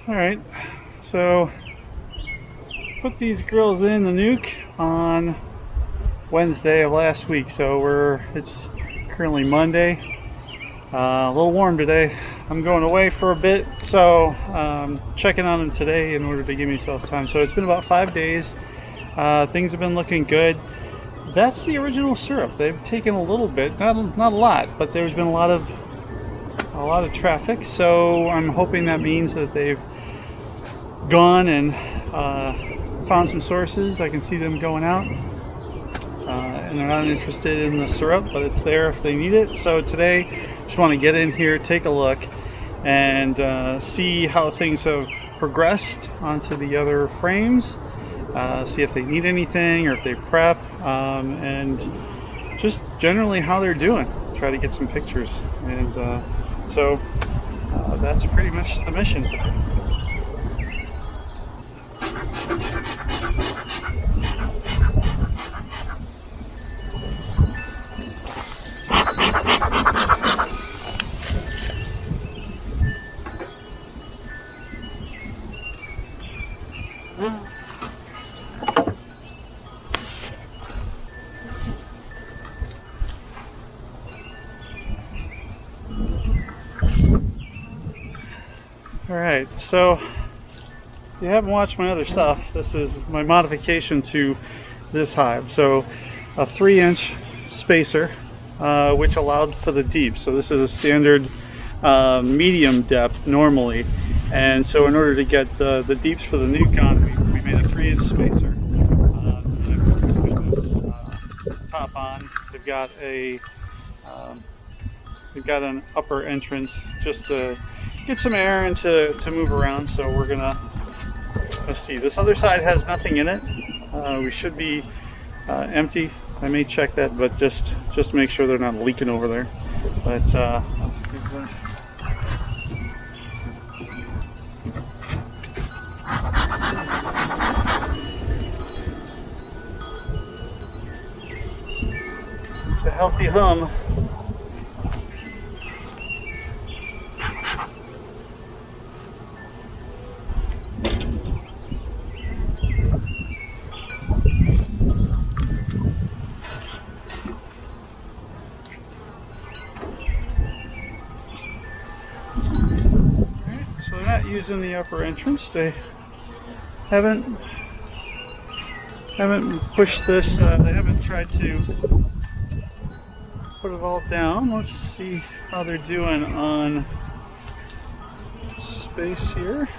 Alright, so put these grills in the nuke on Wednesday of last week. So it's currently Monday. A little warm today. I'm going away for a bit, so checking on them today in order to give myself time. So it's been about 5 days. Things have been looking good. That's the original syrup. They've taken a little bit, not a lot, but there's been a lot of traffic. So I'm hoping that means that they've gone and found some sources. I can see them going out, and they're not interested in the syrup, but it's there if they need it. So today, just want to get in here, take a look, and see how things have progressed onto the other frames. See if they need anything or if they prep, and just generally how they're doing. Try to get some pictures, and so that's pretty much the mission. Alright, so if you haven't watched my other stuff, this is my modification to this hive. So a 3-inch spacer, which allowed for the deep. So this is a standard medium depth normally. And so in order to get the deeps for the nuke on, we made a 3-inch spacer. Top on, they've got an upper entrance just to get some air and to move around. So we're gonna, let's see, this other side has nothing in it. We should be empty. I may check that, but just make sure they're not leaking over there. But it's a healthy hum. So they're not using the upper entrance. They haven't pushed this. They haven't tried to put it all down. Let's see how they're doing on space here.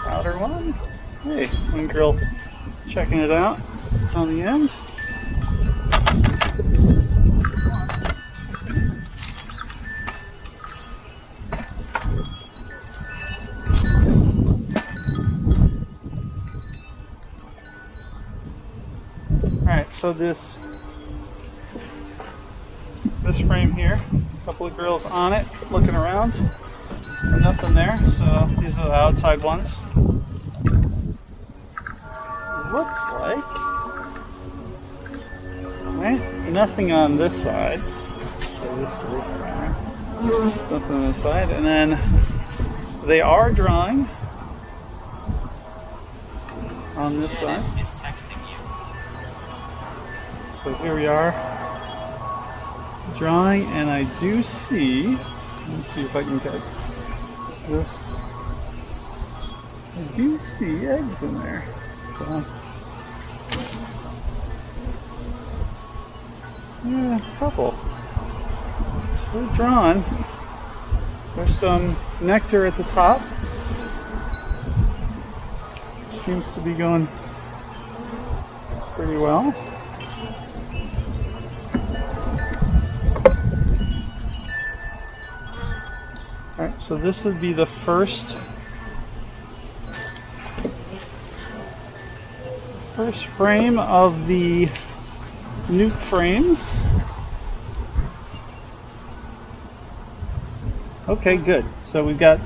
Outer one. Hey, one girl checking it out. It's on the end. Alright, so this frame here, a couple of girls on it, looking around. Nothing there, so these are the outside ones. Looks like, right? Nothing on this side. So nothing on this side, and then they are drawing on this side. So here we are, drawing, and I do see, let me see if I can get this, I do see eggs in there. So, yeah, a couple. They're drawn. There's some nectar at the top. Seems to be going pretty well. Alright, so this would be the first frame of the nuke frames. Okay, good. So we've got,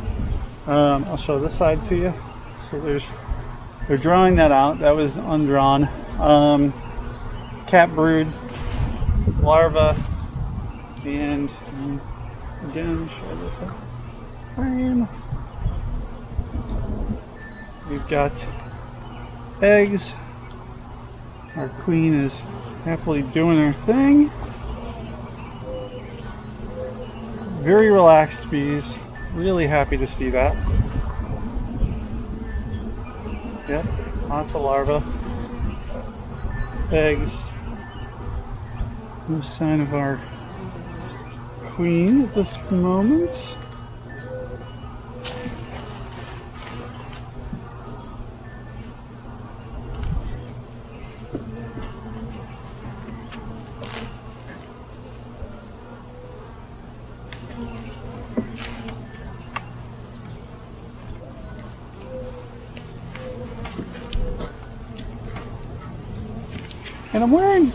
I'll show this side to you. So they're drawing that out. That was undrawn. Cat brood larva, and again, show this up. Frame. We've got eggs. Our queen is happily doing her thing. Very relaxed bees. Really happy to see that. Yep, lots of larvae. Eggs. No sign of our queen at this moment. And I'm wearing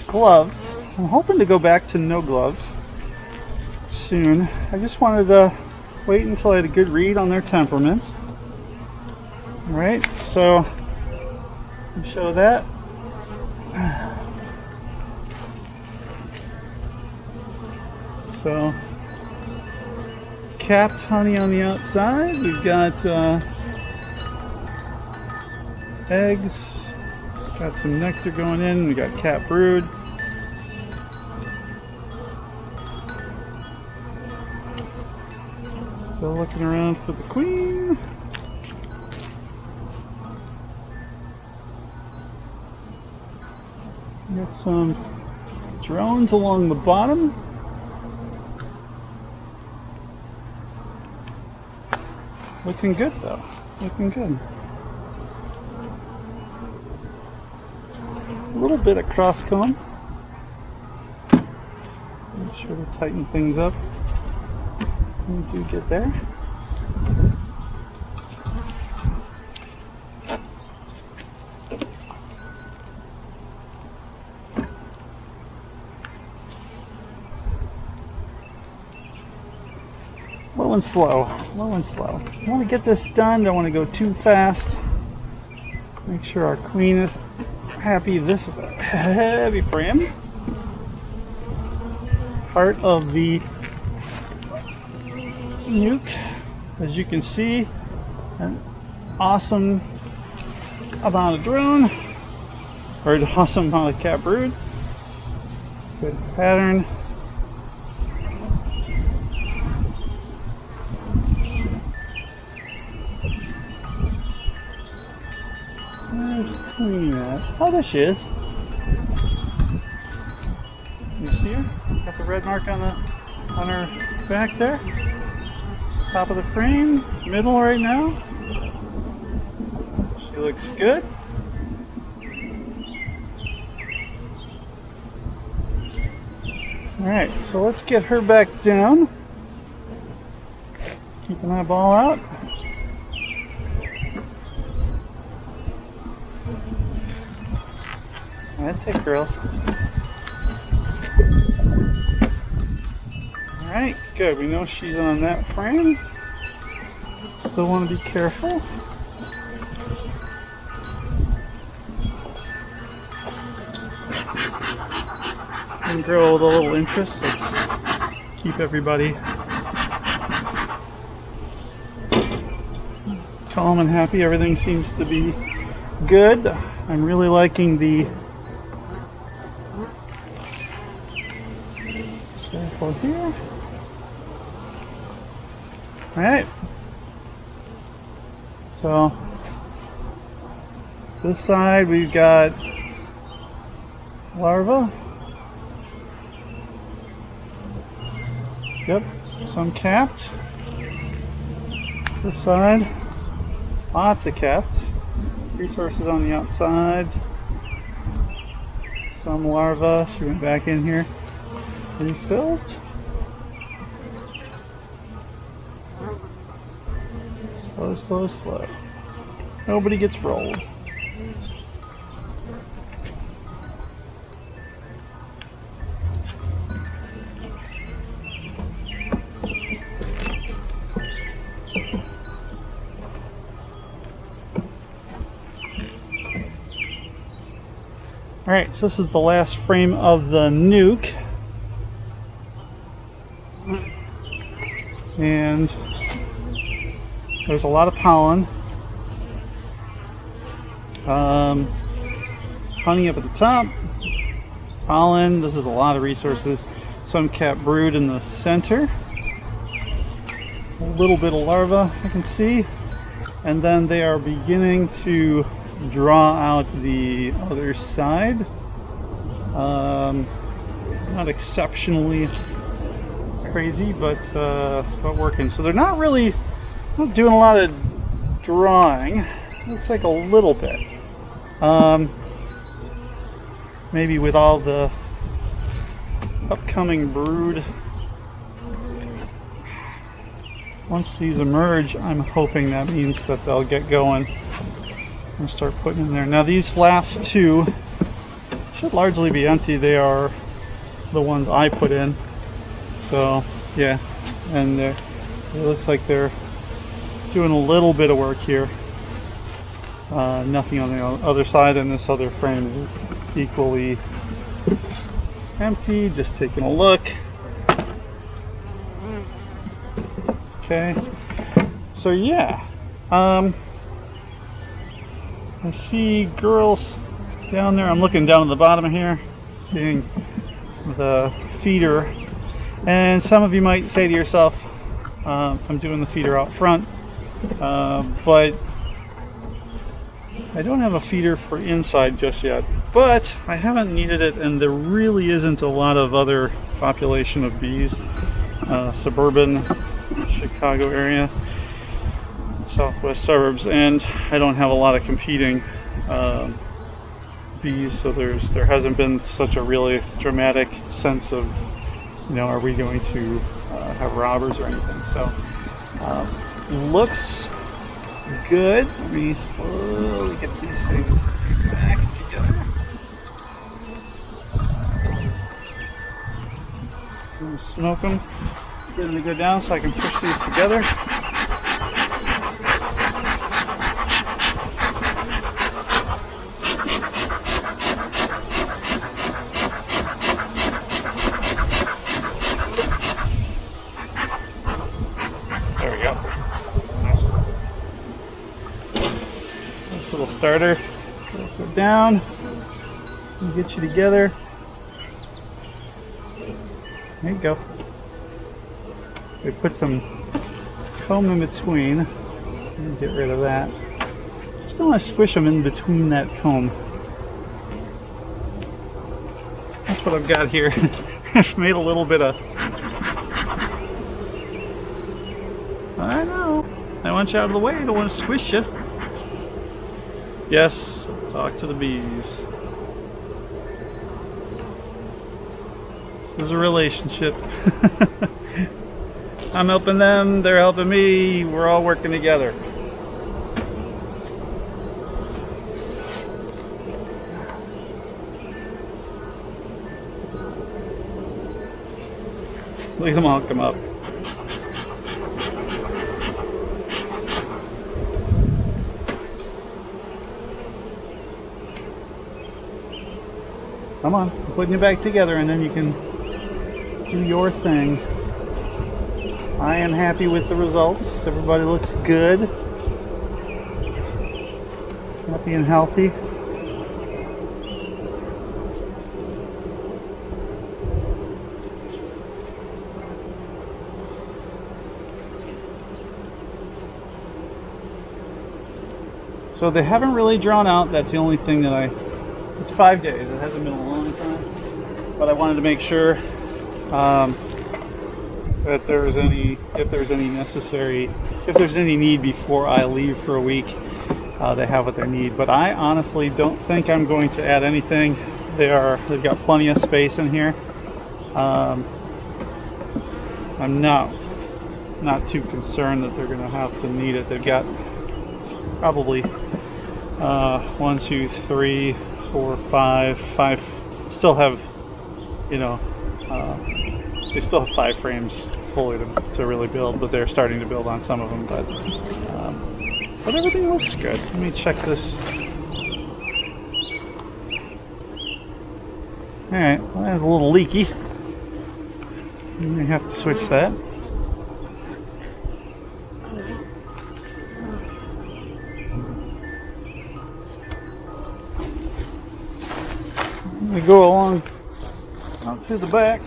gloves. I'm hoping to go back to no gloves soon. I just wanted to wait until I had a good read on their temperaments. Alright, so I'll show that. So, capped honey on the outside. We've got eggs. Got some nectar going in. We got capped brood. So looking around for the queen. Got some drones along the bottom. Looking good though. Looking good. A little bit of cross comb. Make sure to tighten things up when we do get there. Low and slow, low and slow. I want to get this done, don't want to go too fast. Make sure our queen is happy. This is a heavy frame. Part of the nuke. As you can see, an awesome amount of drone, or an awesome amount of capped brood. Good pattern. Where's Queen at? Oh, there she is. You see her? Got the red mark on her back there. Top of the frame, middle right now. She looks good. Alright, so let's get her back down. Keep an eyeball out. That's it, girls. Alright, good. We know she's on that frame. Still want to be careful. And grow with a little interest. Let's keep everybody calm and happy. Everything seems to be good. I'm really liking the circle here. Alright. So this side we've got larva. Yep, some capped. This side, lots of capped. Resources on the outside. Some larva. She went back in here. Refilled. Slow, slow, slow. Nobody gets rolled. Alright, so this is the last frame of the nuke. And there's a lot of pollen. Honey up at the top. Pollen, this is a lot of resources. Some cat brood in the center. A little bit of larva I can see. And then they are beginning to draw out the other side. Not exceptionally crazy, but working. So they're not doing a lot of drawing. Looks like a little bit. Maybe with all the upcoming brood, once these emerge, I'm hoping that means that they'll get going and start putting in there. Now these last two should largely be empty. They are the ones I put in. So yeah, and it looks like they're doing a little bit of work here. Nothing on the other side, and this other frame is equally empty. Just taking a look. Okay, so yeah, I see girls down there. I'm looking down at the bottom here, seeing the feeder, and some of you might say to yourself, I'm doing the feeder out front, but I don't have a feeder for inside just yet, but I haven't needed it, and there really isn't a lot of other population of bees. Suburban Chicago area, southwest suburbs, and I don't have a lot of competing bees, so there hasn't been such a really dramatic sense of, are we going to have robbers or anything. So looks good. Let me slowly get these things back together. Smoke them. Get them to go down so I can push these together. There we go. Nice little starter. Go down and get you together. There you go. We put some comb in between. Get rid of that. Just don't want to squish them in between that comb. That's what I've got here. I've made a little bit of... I know. I want you out of the way. I don't want to squish you. Yes, talk to the bees. This is a relationship. I'm helping them, they're helping me, we're all working together. Look at them all come up. Come on, I'm putting you back together and then you can do your thing. I am happy with the results. Everybody looks good. Happy and healthy. So they haven't really drawn out. That's the only thing that it's 5 days. It hasn't been a long time. But I wanted to make sure that if there's any need before I leave for a week, they have what they need. But I honestly don't think I'm going to add anything. They've got plenty of space in here. I'm not too concerned that they're going to have to need it. They've got probably 1, 2, 3, 4, 5 still have, they still have 5 frames fully to really build, but they're starting to build on some of them. But everything looks good. Let me check this. Alright, well, that's a little leaky. You may have to switch that. We go along out to the back.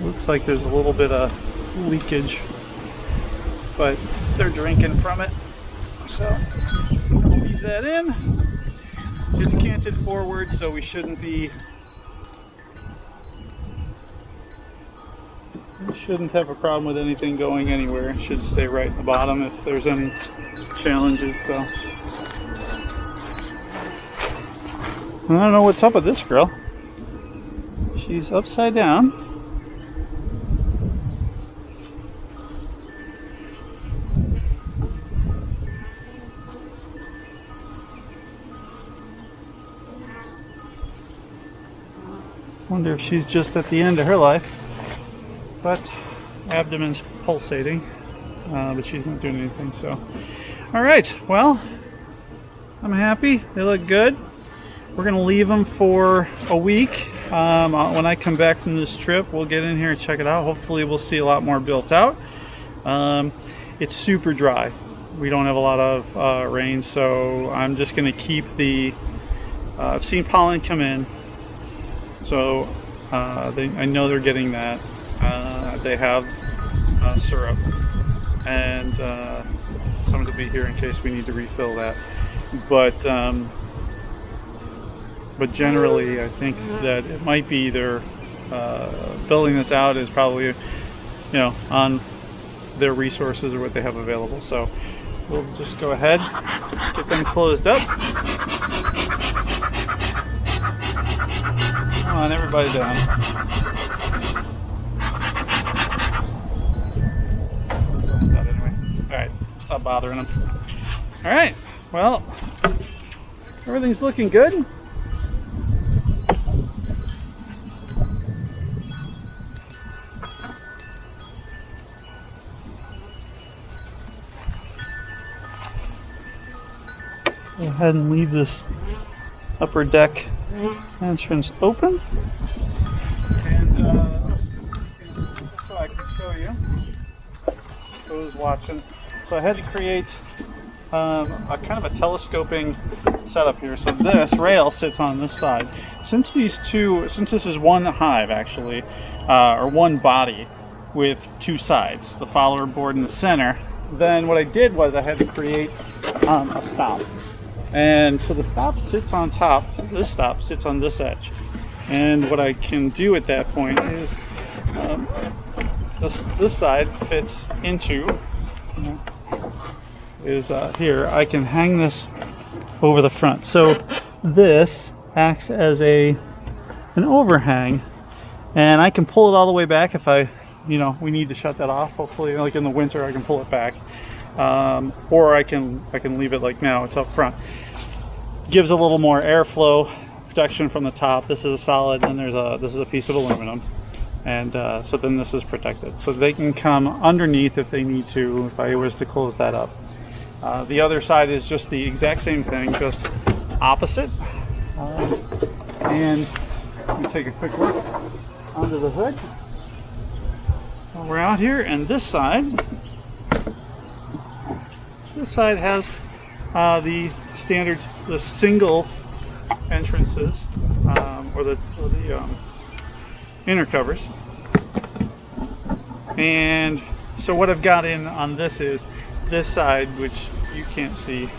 Looks like there's a little bit of leakage, but they're drinking from it, so we'll leave that in. It's canted forward, so we shouldn't have a problem with anything going anywhere. It should stay right in the bottom if there's any challenges. So I don't know what's up with this girl. She's upside down. Wonder if she's just at the end of her life. But abdomen's pulsating, but she's not doing anything. So, all right. Well, I'm happy. They look good. We're gonna leave them for a week. When I come back from this trip, we'll get in here and check it out. Hopefully, we'll see a lot more built out. It's super dry. We don't have a lot of rain, so I'm just gonna keep the. I've seen pollen come in. So I know they're getting that. They have syrup, and some to be here in case we need to refill that. But generally, I think that it might be either building this out is probably on their resources or what they have available. So we'll just go ahead, get them closed up. Come on, everybody down. Alright, stop bothering them. Alright, well, everything's looking good. Go ahead and leave this upper deck entrance open, and so I can show you who's watching. So I had to create a kind of a telescoping setup here. So this rail sits on this side. Since this is one hive actually, or one body with two sides, the follower board in the center, then what I did was I had to create a stop. And so the stop sits on top, this stop sits on this edge. And what I can do at that point is, this side fits into, here, I can hang this over the front. So this acts as an overhang, and I can pull it all the way back if we need to shut that off. Hopefully, like in the winter, I can pull it back. Or I can leave it like now, it's up front. Gives a little more airflow protection from the top. This is a solid, and this is a piece of aluminum, and so then this is protected. So they can come underneath if they need to, if I was to close that up. The other side is just the exact same thing, just opposite. And let me take a quick look under the hood. Well, we're out here, and this side has the standard, the single entrances, or the inner covers. And so what I've got in on this is this side, which you can't see,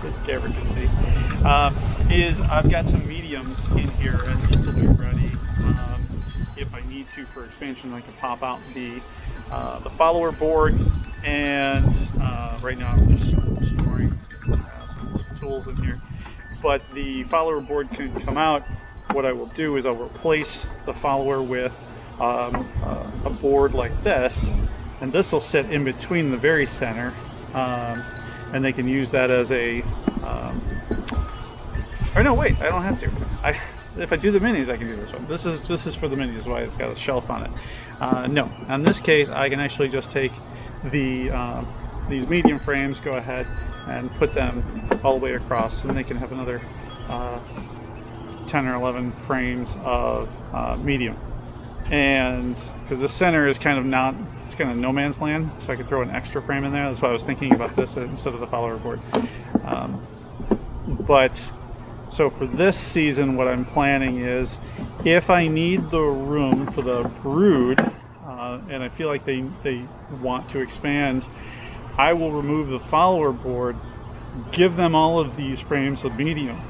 this camera can see, is I've got some mediums in here, and this will be ready if I need to for expansion. I can pop out the follower board, and right now I'm just storing some tools in here. But the follower board can come out. What I will do is I'll replace the follower with a board like this, and this will sit in between the very center, and they can use that as a or no, wait, I don't have to. if I do the minis, I can do this one. This is for the minis, why it's got a shelf on it. No, in this case, I can actually just take the these medium frames, go ahead and put them all the way across, and they can have another 10 or 11 frames of medium. And because the center is kind of not, it's kind of no man's land, so I could throw an extra frame in there. That's why I was thinking about this instead of the follower board. But so for this season, what I'm planning is, if I need the room for the brood, and I feel like they want to expand, I will remove the follower board, give them all of these frames of medium,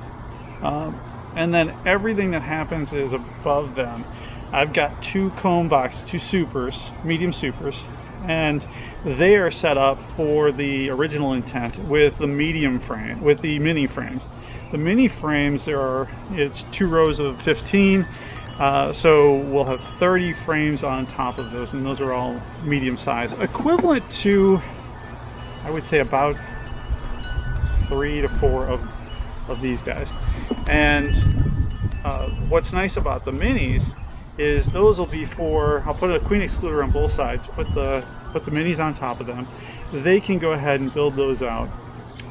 and then everything that happens is above them. I've got 2 comb boxes, 2 supers, medium supers, and they are set up for the original intent with the medium frame, with the mini frames. The mini frames, it's 2 rows of 15, so we'll have 30 frames on top of those, and those are all medium size, equivalent to, I would say, about 3 to 4 of these guys. And what's nice about the minis is those will be for, I'll put a queen excluder on both sides, put the minis on top of them. They can go ahead and build those out,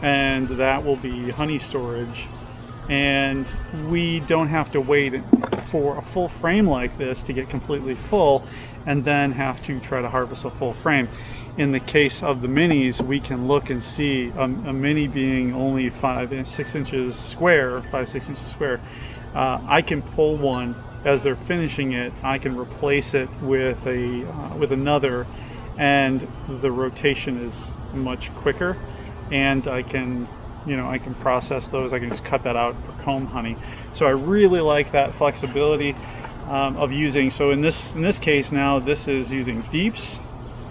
and that will be honey storage, and we don't have to wait for a full frame like this to get completely full and then have to try to harvest a full frame. In the case of the minis, we can look and see a mini being only 5 6 inches square, 5 6 inches square. I can pull one as they're finishing it. I can replace it with another, and the rotation is much quicker, and I can process those. I can just cut that out for comb honey. So I really like that flexibility of using. So in this case now, this is using deeps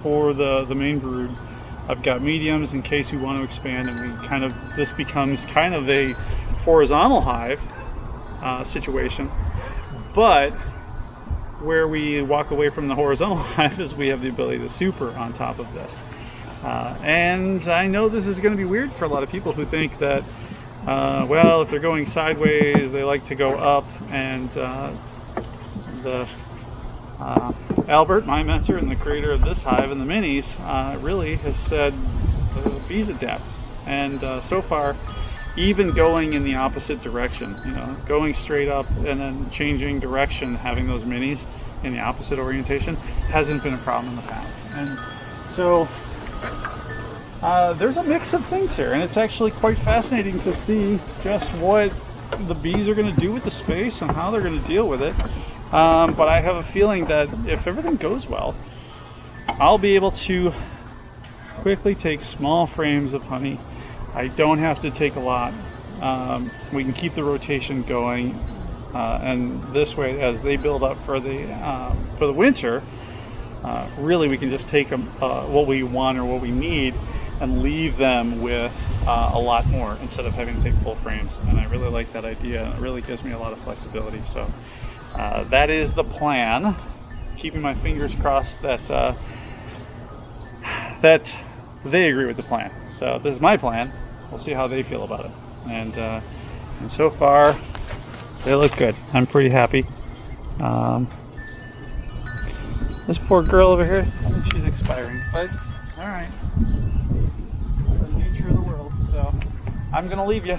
for the main brood. I've got mediums in case we want to expand, and this becomes kind of a horizontal hive situation. But where we walk away from the horizontal hive is we have the ability to super on top of this. And I know this is going to be weird for a lot of people who think that, well, if they're going sideways, they like to go up. And Albert, my mentor and the creator of this hive and the minis, really has said bees adapt. And so far, even going in the opposite direction, going straight up and then changing direction, having those minis in the opposite orientation hasn't been a problem in the past. And so there's a mix of things here, and it's actually quite fascinating to see just what the bees are going to do with the space and how they're going to deal with it. But I have a feeling that if everything goes well, I'll be able to quickly take small frames of honey. I don't have to take a lot. We can keep the rotation going, and this way, as they build up for the winter, really we can just take them what we want or what we need and leave them with a lot more instead of having to take full frames. And I really like that idea. It really gives me a lot of flexibility. So that is the plan. Keeping my fingers crossed that they agree with the plan. So this is my plan. We'll see how they feel about it. And so far, they look good. I'm pretty happy. This poor girl over here, I think she's expiring. But all right, the nature of the world. So I'm gonna leave you.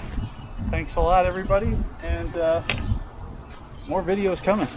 Thanks a lot, everybody, and more videos coming.